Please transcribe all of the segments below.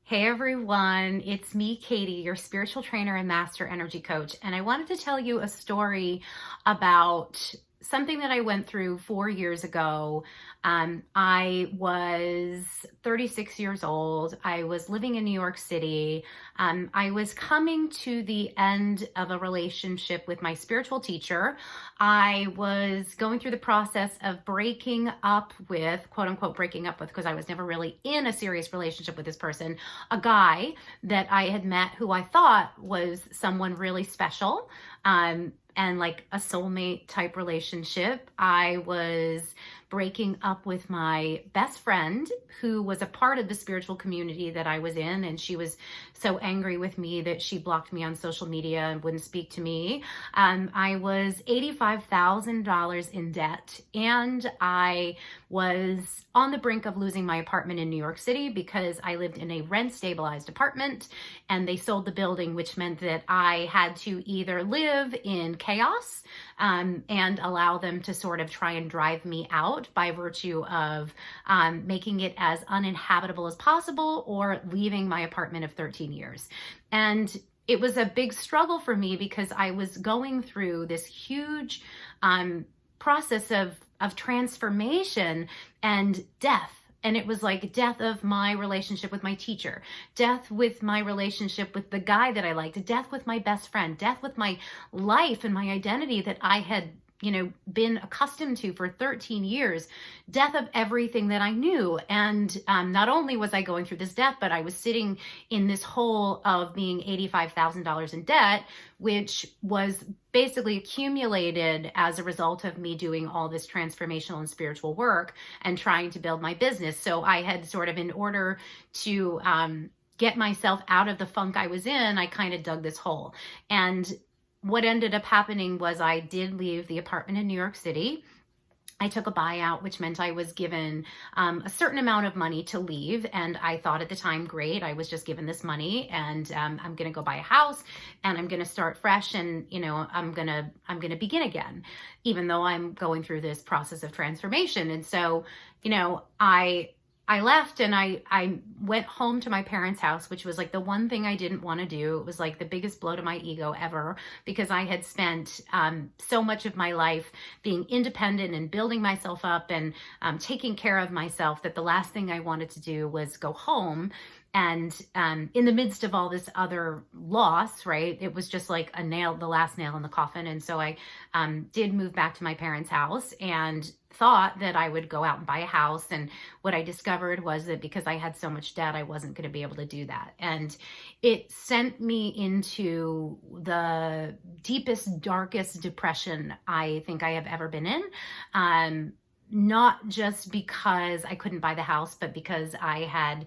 Hey everyone, it's me, Katie, your spiritual trainer and master energy coach. And I wanted to tell you a story about something that I went through 4 years ago. I was 36 years old. I was living in New York City. I was coming to the end of a relationship with my spiritual teacher. I was going through the process of breaking up with, quote unquote, breaking up with, because I was never really in a serious relationship with this person, a guy that I had met who I thought was someone really special, and like a soulmate type relationship. I was breaking up with my best friend who was a part of the spiritual community that I was in, and she was so angry with me that she blocked me on social media and wouldn't speak to me. I was $85,000 in debt, and I was on the brink of losing my apartment in New York City because I lived in a rent stabilized apartment and they sold the building, which meant that I had to either live in chaos and allow them to sort of try and drive me out by virtue of making it as uninhabitable as possible, or leaving my apartment of 13 years. And it was a big struggle for me because I was going through this huge process of transformation and death. And it was like death of my relationship with my teacher, death with my relationship with the guy that I liked, death with my best friend, death with my life and my identity that I had, been accustomed to for 13 years, death of everything that I knew. And not only was I going through this death, but I was sitting in this hole of being $85,000 in debt, which was basically accumulated as a result of me doing all this transformational and spiritual work and trying to build my business. So I had sort of, in order to get myself out of the funk I was in, I kind of dug this hole. And what ended up happening was I did leave the apartment in New York City. I took a buyout, which meant I was given a certain amount of money to leave. And I thought at the time, great, I was just given this money and I'm going to go buy a house and I'm going to start fresh, and, I'm going to begin again, even though I'm going through this process of transformation. And so, I left and I went home to my parents' house, which was like the one thing I didn't want to do. It was like the biggest blow to my ego ever, because I had spent so much of my life being independent and building myself up and taking care of myself, that the last thing I wanted to do was go home. And in the midst of all this other loss, right, it was just like the last nail in the coffin. And so I did move back to my parents' house and thought that I would go out and buy a house. And what I discovered was that because I had so much debt, I wasn't going to be able to do that. And it sent me into the deepest, darkest depression I think I have ever been in. Not just because I couldn't buy the house, but because I had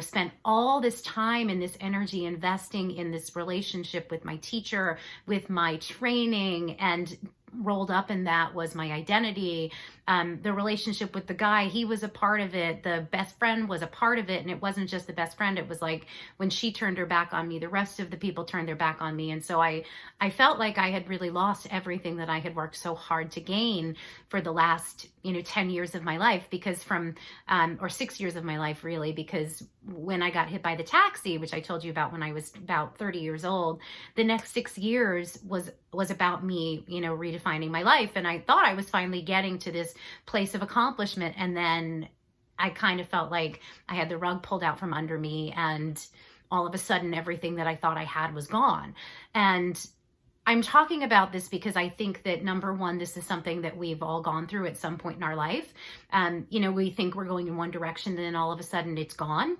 spent all this time and this energy investing in this relationship with my teacher, with my training, and rolled up in that was my identity. The relationship with the guy, he was a part of it. The best friend was a part of it. And it wasn't just the best friend. It was like when she turned her back on me, the rest of the people turned their back on me. And so I felt like I had really lost everything that I had worked so hard to gain for the last, 10 years of my life, because or 6 years of my life, really, because when I got hit by the taxi, which I told you about when I was about 30 years old, the next 6 years was about me, redefining my life. And I thought I was finally getting to this place of accomplishment. And then I kind of felt like I had the rug pulled out from under me, and all of a sudden everything that I thought I had was gone. And I'm talking about this because I think that, number one, this is something that we've all gone through at some point in our life. We think we're going in one direction, and then all of a sudden it's gone.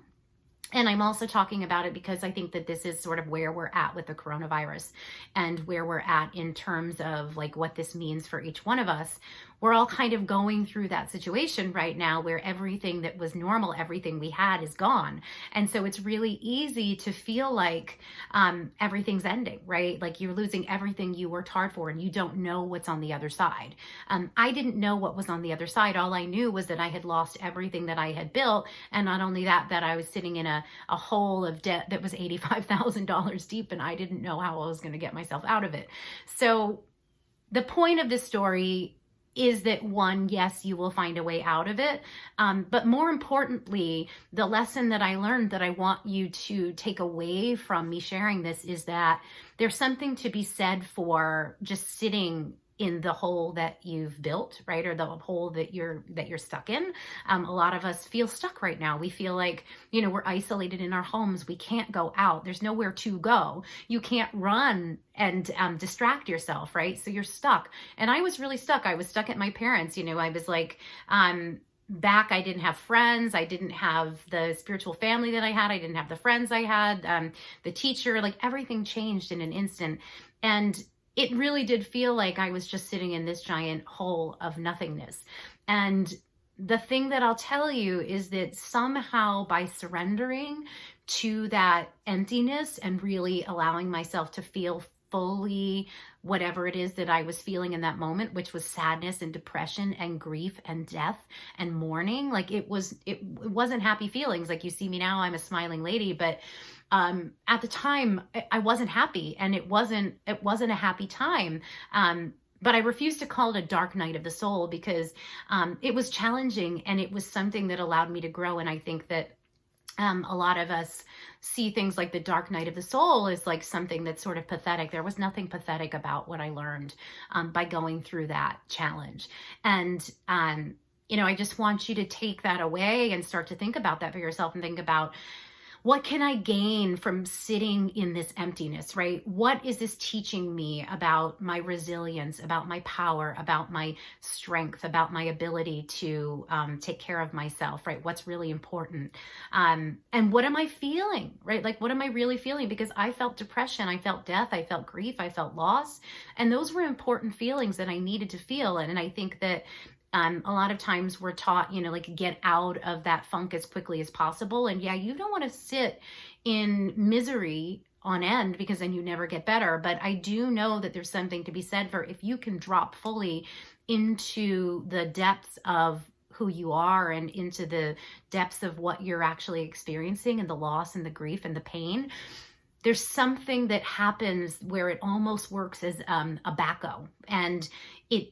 And I'm also talking about it because I think that this is sort of where we're at with the coronavirus, and where we're at in terms of like what this means for each one of us. We're all kind of going through that situation right now where everything that was normal, everything we had, is gone. And so it's really easy to feel like everything's ending, right? Like you're losing everything you worked hard for and you don't know what's on the other side. I didn't know what was on the other side. All I knew was that I had lost everything that I had built. And not only that, that I was sitting in a hole of debt that was $85,000 deep, and I didn't know how I was going to get myself out of it. So the point of this story is that one, yes, you will find a way out of it. But more importantly, the lesson that I learned that I want you to take away from me sharing this is that there's something to be said for just sitting in the hole that you've built, right? Or the hole that you're stuck in. A lot of us feel stuck right now. We feel like, we're isolated in our homes. We can't go out. There's nowhere to go. You can't run and distract yourself, right? So you're stuck. And I was really stuck. I was stuck at my parents. I was like, back, I didn't have friends. I didn't have the spiritual family that I had. I didn't have the friends I had, the teacher, like everything changed in an instant. And it really did feel like I was just sitting in this giant hole of nothingness. And the thing that I'll tell you is that somehow by surrendering to that emptiness and really allowing myself to feel fully whatever it is that I was feeling in that moment, which was sadness and depression and grief and death and mourning. Like it wasn't happy feelings. Like you see me now, I'm a smiling lady, but at the time I wasn't happy, and it wasn't a happy time. But I refused to call it a dark night of the soul because it was challenging, and it was something that allowed me to grow. And I think that a lot of us see things like the dark night of the soul as like something that's sort of pathetic. There was nothing pathetic about what I learned by going through that challenge. And, I just want you to take that away and start to think about that for yourself and think about, what can I gain from sitting in this emptiness, right? What is this teaching me about my resilience, about my power, about my strength, about my ability to take care of myself, right? What's really important? And what am I feeling, right? Like, what am I really feeling? Because I felt depression, I felt death, I felt grief, I felt loss. And those were important feelings that I needed to feel. And I think that a lot of times we're taught, like get out of that funk as quickly as possible. And yeah, you don't want to sit in misery on end because then you never get better. But I do know that there's something to be said for if you can drop fully into the depths of who you are and into the depths of what you're actually experiencing and the loss and the grief and the pain. There's something that happens where it almost works as a backhoe, and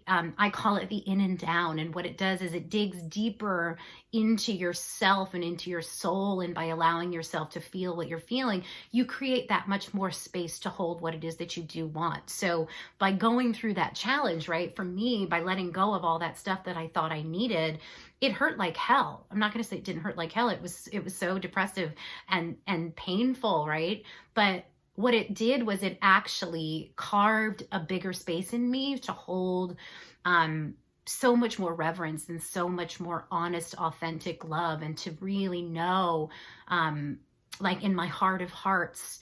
I call it the in and down. And what it does is it digs deeper into yourself and into your soul. And by allowing yourself to feel what you're feeling, you create that much more space to hold what it is that you do want. So by going through that challenge, right, for me, by letting go of all that stuff that I thought I needed, it hurt like hell. I'm not going to say it didn't hurt like hell. It was so depressive and painful, right? But what it did was it actually carved a bigger space in me to hold so much more reverence and so much more honest, authentic love, and to really know, like in my heart of hearts,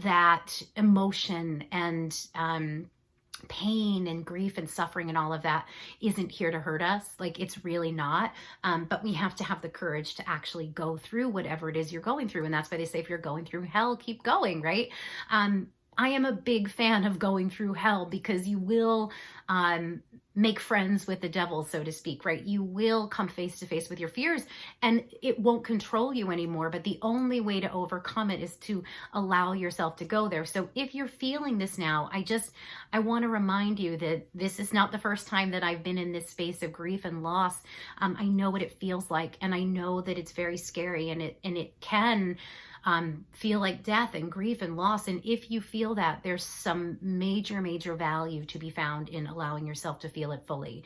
that emotion and pain and grief and suffering and all of that isn't here to hurt us. Like, it's really not. But we have to have the courage to actually go through whatever it is you're going through. And that's why they say, if you're going through hell, keep going, right? I am a big fan of going through hell because you will make friends with the devil, so to speak, right? You will come face to face with your fears and it won't control you anymore. But the only way to overcome it is to allow yourself to go there. So if you're feeling this now, I want to remind you that this is not the first time that I've been in this space of grief and loss. I know what it feels like, and I know that it's very scary, and it can feel like death and grief and loss. And if you feel that, there's some major value to be found in allowing yourself to feel it fully.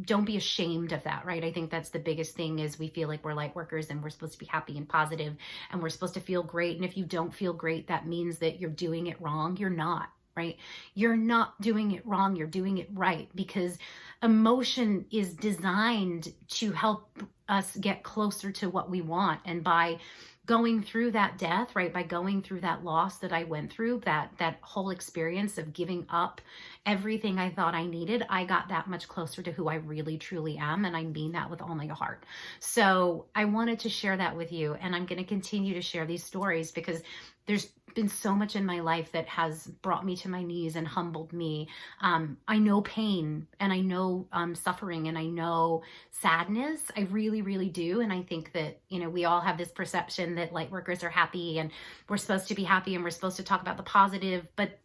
Don't be ashamed of that, right? I think that's the biggest thing, is we feel like we're light workers and we're supposed to be happy and positive and we're supposed to feel great. And if you don't feel great, that means that you're doing it wrong. You're not. Right? You're not doing it wrong. You're doing it right, because emotion is designed to help us get closer to what we want. And by going through that death, right, by going through that loss that I went through, that whole experience of giving up everything I thought I needed, I got that much closer to who I really truly am. And I mean that with all my heart. So I wanted to share that with you. And I'm going to continue to share these stories because there's been so much in my life that has brought me to my knees and humbled me. I know pain, and I know suffering, and I know sadness. I really do. And I think that, we all have this perception that light workers are happy and we're supposed to be happy and we're supposed to talk about the positive, but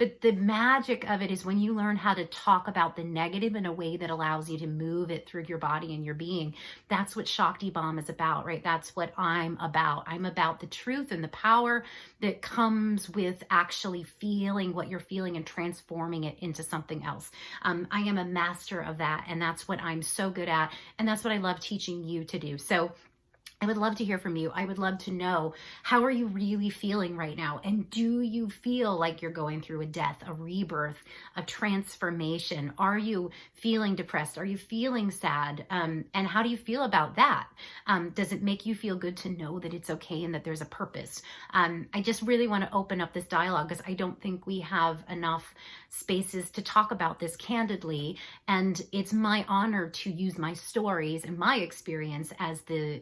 But the magic of it is when you learn how to talk about the negative in a way that allows you to move it through your body and your being. That's what Shakti Bomb is about, right? That's what I'm about. I'm about the truth and the power that comes with actually feeling what you're feeling and transforming it into something else. I am a master of that, and that's what I'm so good at, and that's what I love teaching you to do. So I would love to hear from you. I would love to know, how are you really feeling right now? And do you feel like you're going through a death, a rebirth, a transformation? Are you feeling depressed? Are you feeling sad? And how do you feel about that? Does it make you feel good to know that it's okay and that there's a purpose? I just really want to open up this dialogue because I don't think we have enough spaces to talk about this candidly. And it's my honor to use my stories and my experience as the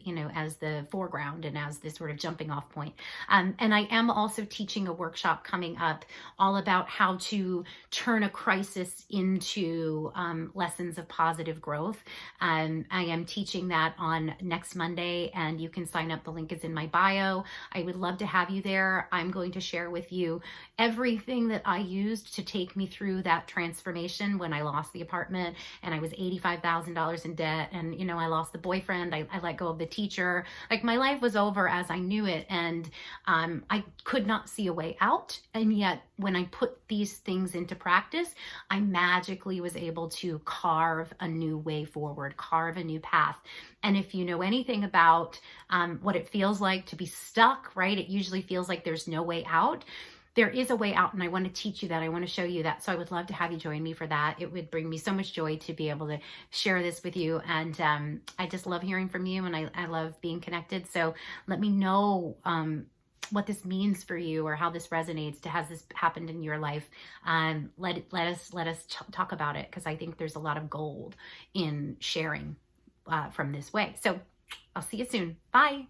foreground and as this sort of jumping off point. And I am also teaching a workshop coming up all about how to turn a crisis into lessons of positive growth. I am teaching that on next Monday, and you can sign up. The link is in my bio. I would love to have you there. I'm going to share with you everything that I used to take me through that transformation when I lost the apartment and I was $85,000 in debt, and I lost the boyfriend. I let go of the teacher. Like, my life was over as I knew it, and I could not see a way out. And yet when I put these things into practice, I magically was able to carve a new way forward, carve a new path. And if you know anything about what it feels like to be stuck, right? It usually feels like there's no way out. There is a way out, and I want to teach you that. I want to show you that. So I would love to have you join me for that. It would bring me so much joy to be able to share this with you. And I just love hearing from you, and I love being connected. So let me know what this means for you, or how this resonates. Has this happened in your life? Let us talk about it, because I think there's a lot of gold in sharing from this way. So I'll see you soon. Bye.